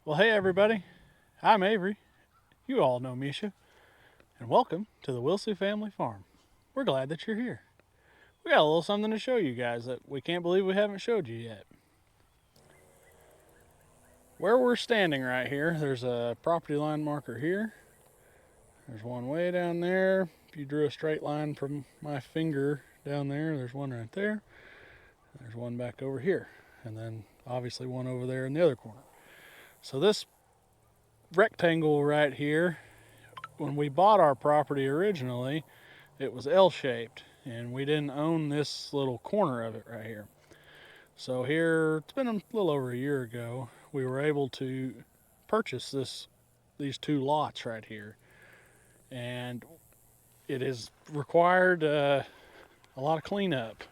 Well, hey everybody, I'm Avery. You all know Misha, and welcome to the Wilsey Family Farm. We're glad that you're here. We got a little something to show you guys that we can't believe we haven't showed you yet. Where we're standing right here, there's a property line marker here. There's one way down there. If you drew a straight line from my finger down there, there's one right there. There's one back over here, and then obviously one over there in the other corner. So this rectangle right here, when we bought our property originally, it was L-shaped, and we didn't own this little corner of it right here. So here, it's been a little over a year ago, we were able to purchase these two lots right here, and it has required a lot of cleanup.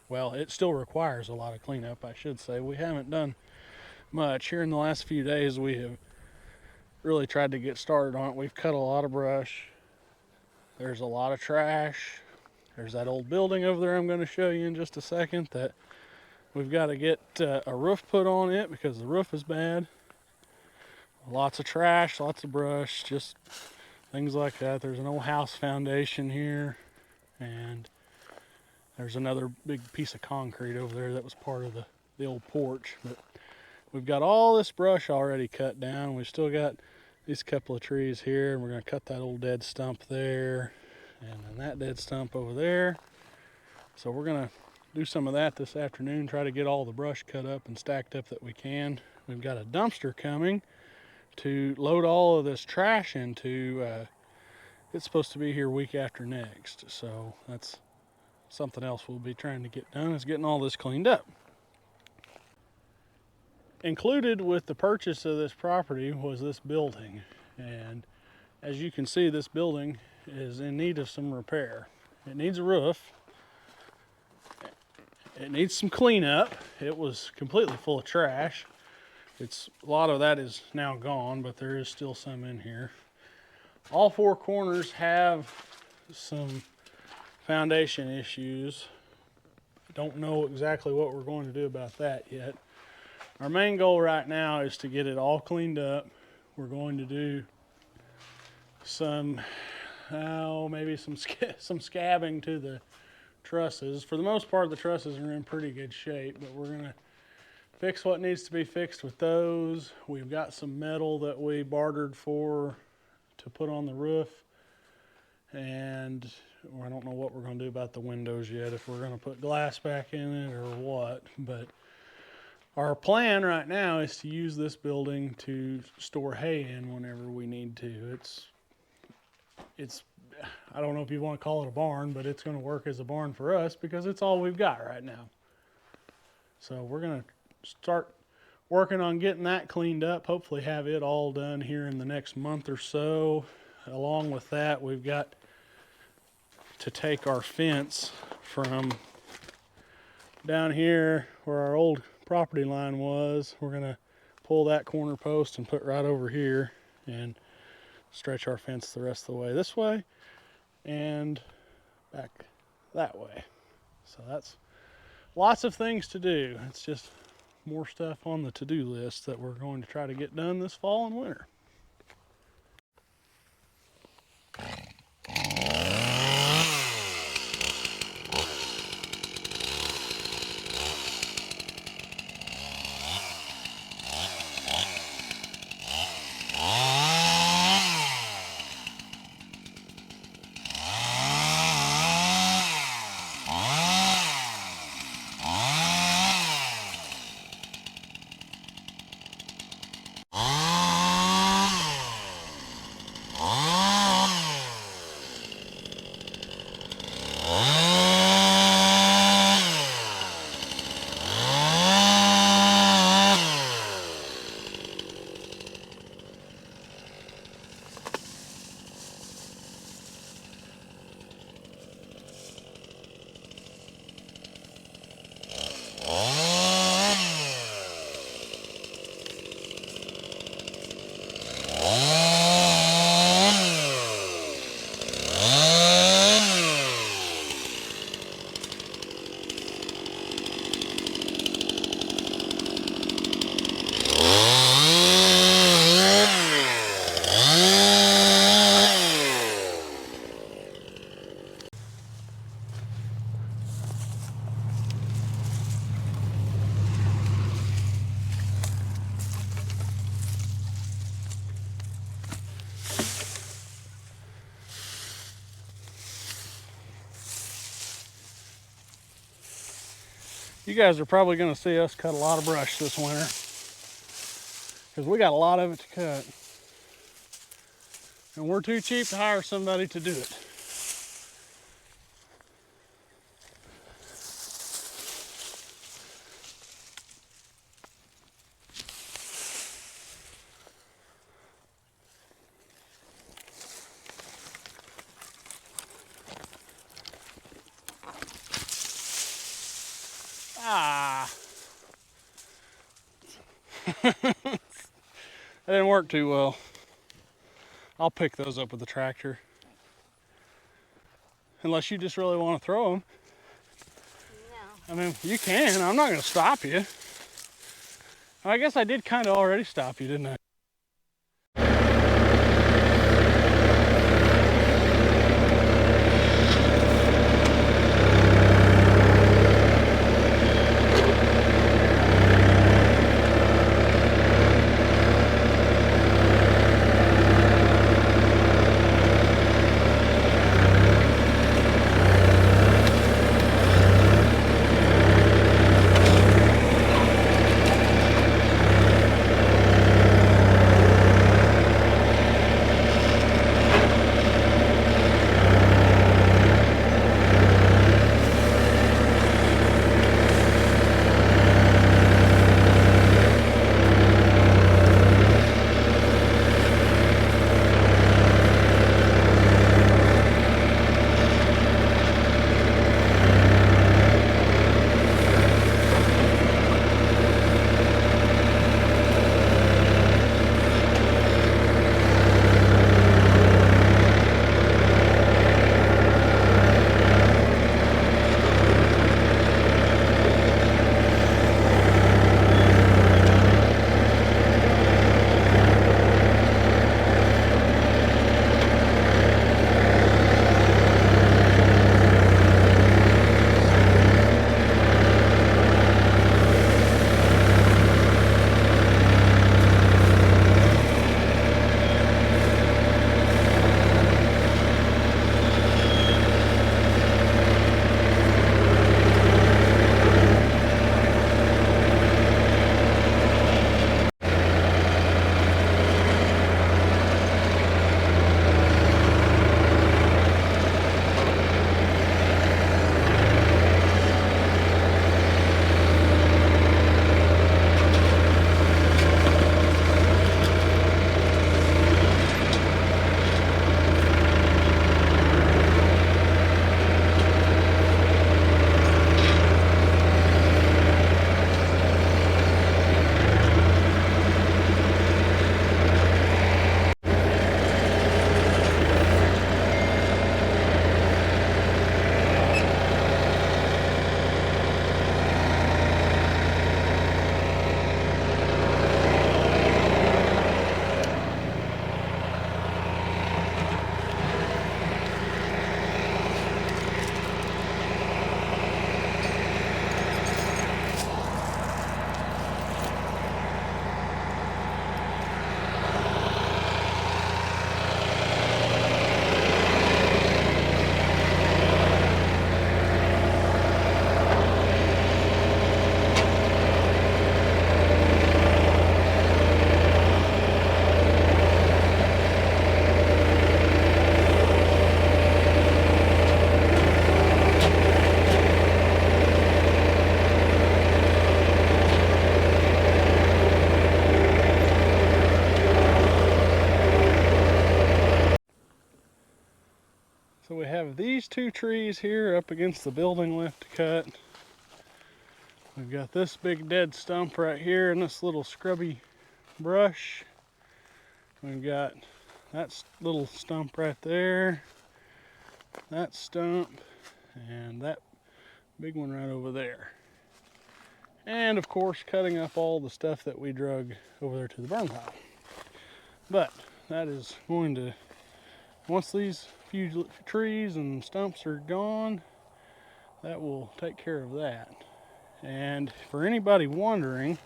Well, it still requires a lot of cleanup, I should say. We haven't done much. Here in the last few days, we have really tried to get started on it. We've cut a lot of brush. There's a lot of trash. There's that old building over there I'm going to show you in just a second that we've got to get a roof put on it because the roof is bad. Lots of trash, lots of brush, just things like that. There's an old house foundation here, and there's another big piece of concrete over there that was part of the old porch. But we've got all this brush already cut down. We've still got these couple of trees here, and we're going to cut that old dead stump there, and then that dead stump over there. So we're going to do some of that this afternoon, try to get all the brush cut up and stacked up that we can. We've got a dumpster coming to load all of this trash into. It's supposed to be here week after next, so that's something else we'll be trying to get done, is getting all this cleaned up. Included with the purchase of this property was this building, and as you can see, this building is in need of some repair. It needs a roof. It needs some cleanup. It was completely full of trash. A lot of that is now gone, but there is still some in here. All four corners have some foundation issues. I don't know exactly what we're going to do about that yet. Our main goal right now is to get it all cleaned up. We're going to do maybe some scabbing to the trusses. For the most part, the trusses are in pretty good shape, but we're going to fix what needs to be fixed with those. We've got some metal that we bartered for to put on the roof, and I don't know what we're going to do about the windows yet, if we're going to put glass back in it or what, but our plan right now is to use this building to store hay in whenever we need to. It's I don't know if you want to call it a barn, but it's going to work as a barn for us because it's all we've got right now. So we're going to start working on getting that cleaned up, hopefully have it all done here in the next month or so. Along with that, we've got to take our fence from down here where our old property line was. We're going to pull that corner post and put right over here and stretch our fence the rest of the way this way and back that way. So that's lots of things to do. It's just more stuff on the to-do list that we're going to try to get done this fall and winter. You guys are probably going to see us cut a lot of brush this winter because we got a lot of it to cut. And we're too cheap to hire somebody to do it. Ah. That didn't work too well. I'll pick those up with the tractor. Unless you just really want to throw them. No. I mean, you can. I'm not going to stop you. I guess I did kind of already stop you, didn't I? So we have these two trees here up against the building left to cut. We've got this big dead stump right here and this little scrubby brush. We've got that little stump right there, that stump, and that big one right over there. And of course cutting up all the stuff that we drug over there to the burn pile. But that is going to, once these few trees and stumps are gone, that will take care of that. And for anybody wondering,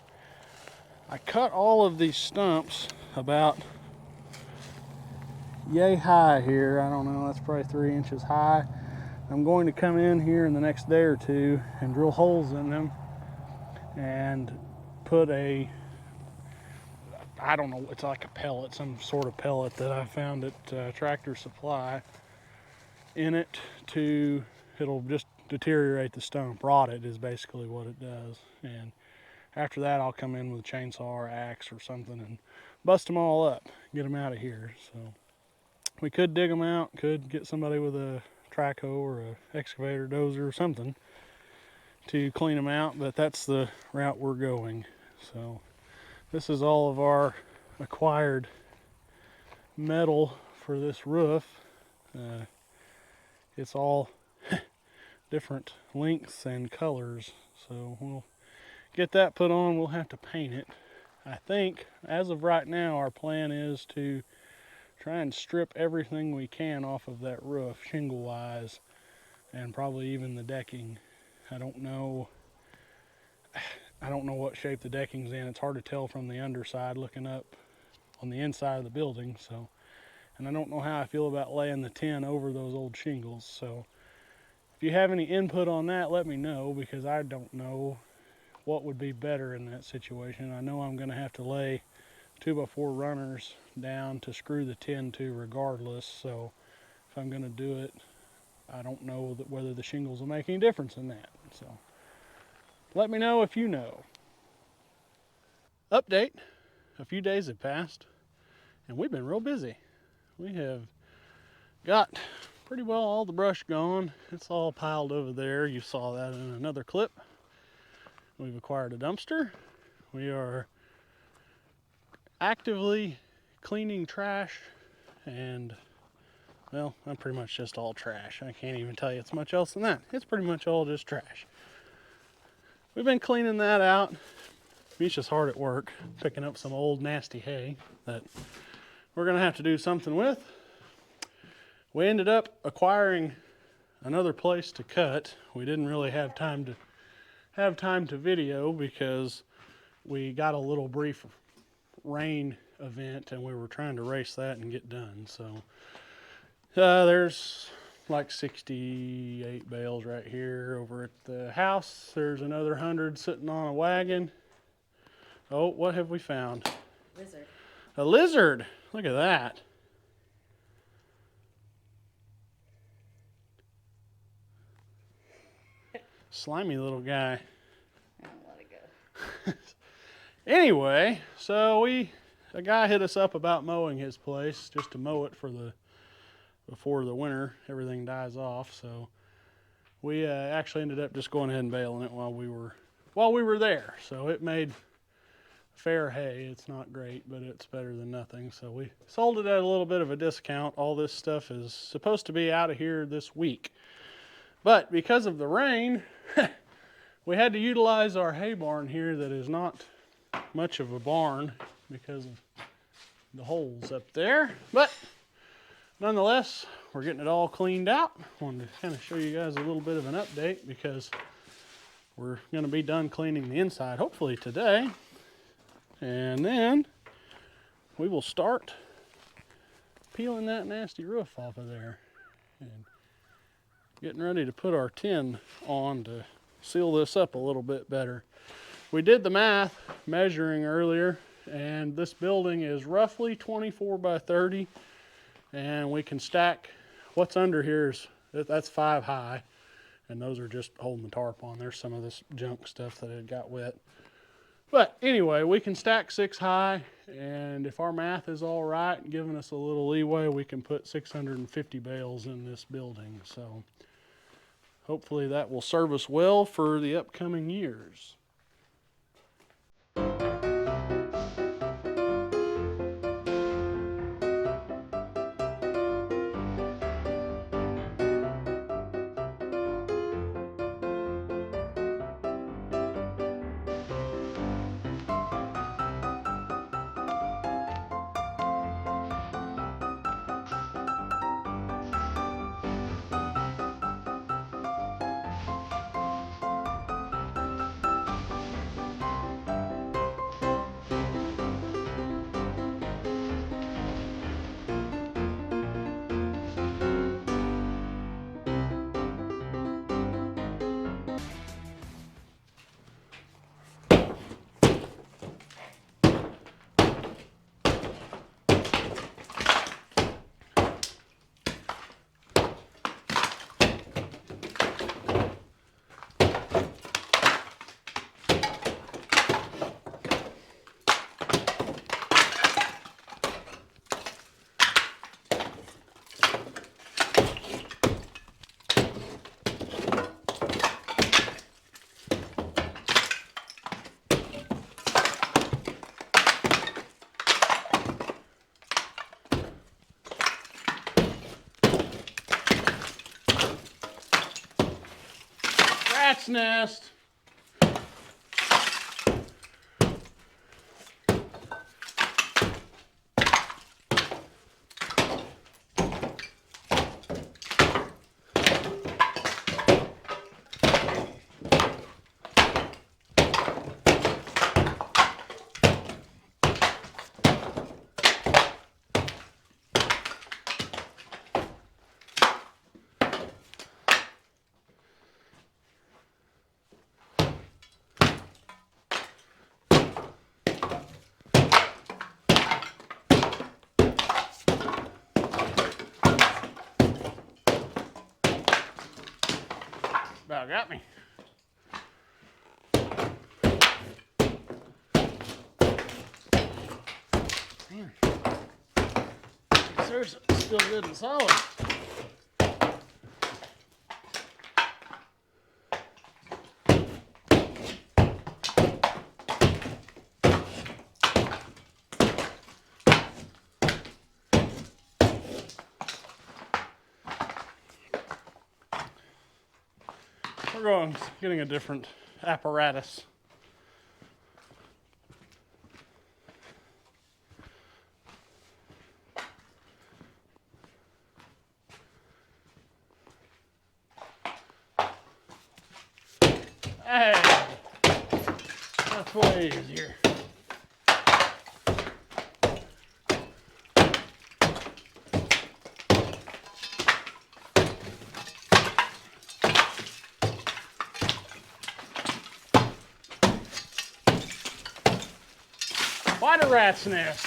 I cut all of these stumps about yay high here. I don't know, that's probably 3 inches high. I'm going to come in here in the next day or two and drill holes in them and put a, I don't know, it's like a pellet, some sort of pellet that I found at Tractor Supply in it to, it'll just deteriorate the stump. Rot it is basically what it does. And after that, I'll come in with a chainsaw or axe or something and bust them all up, get them out of here. So we could dig them out, could get somebody with a track hoe or a excavator dozer or something to clean them out, but that's the route we're going. So this is all of our acquired metal for this roof. It's all different lengths and colors, so we'll get that put on. We'll have to paint it. I think as of right now our plan is to try and strip everything we can off of that roof, shingle wise, and probably even the decking. I don't know what shape the decking's in. It's hard to tell from the underside looking up on the inside of the building. So, and I don't know how I feel about laying the tin over those old shingles. So if you have any input on that, let me know, because I don't know what would be better in that situation. I know I'm going to have to lay 2x4 runners down to screw the tin to regardless. So if I'm going to do it, I don't know whether the shingles will make any difference in that. So let me know if you know. Update. A few days have passed and we've been real busy. We have got pretty well all the brush gone. It's all piled over there. You saw that in another clip. We've acquired a dumpster. We are actively cleaning trash, and well, I'm pretty much just all trash. I can't even tell you it's much else than that. It's pretty much all just trash. We've been cleaning that out. Misha's hard at work picking up some old nasty hay that we're gonna have to do something with. We ended up acquiring another place to cut. We didn't really have time to video because we got a little brief rain event and we were trying to race that and get done. So there's like 68 bales right here. Over at the house there's another 100 sitting on a wagon. Oh, what have we found? Lizard. A lizard. Look at that. Slimy little guy. I'll let it go. Anyway, so a guy hit us up about mowing his place, just to mow it before the winter everything dies off. So we actually ended up just going ahead and baling it while we were there. So it made fair hay. It's not great, but it's better than nothing. So we sold it at a little bit of a discount. All this stuff is supposed to be out of here this week, but because of the rain, we had to utilize our hay barn here that is not much of a barn because of the holes up there. But nonetheless, we're getting it all cleaned out. Wanted to kind of show you guys a little bit of an update because we're going to be done cleaning the inside hopefully today. And then we will start peeling that nasty roof off of there and getting ready to put our tin on to seal this up a little bit better. We did the math measuring earlier, and this building is roughly 24 by 30, and we can stack what's under here that's 5 high, and those are just holding the tarp on. There's some of this junk stuff that had got wet. But anyway, we can stack 6 high, and if our math is all right, giving us a little leeway, we can put 650 bales in this building. So hopefully that will serve us well for the upcoming years. nest. About got me. Man. There's still good and solid. We're getting a different apparatus. Hey, that's way easier. Quite a rat's nest.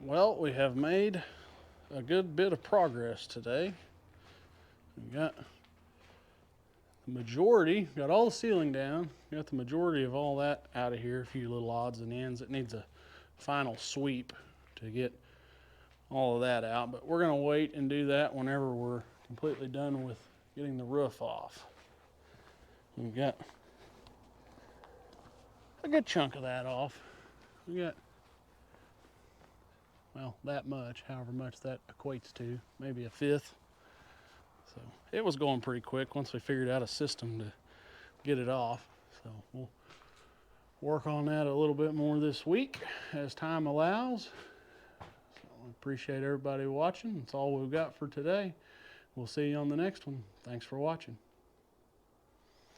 Well, we have made a good bit of progress today. We got the majority, got all the ceiling down, got the majority of all that out of here, a few little odds and ends. It needs a final sweep to get all of that out, but we're gonna wait and do that whenever we're completely done with getting the roof off. We've got a good chunk of that off. We got, well, that much, however much that equates to, maybe a fifth. So it was going pretty quick once we figured out a system to get it off. So we'll work on that a little bit more this week as time allows. We appreciate everybody watching. That's all we've got for today. We'll see you on the next one. Thanks for watching.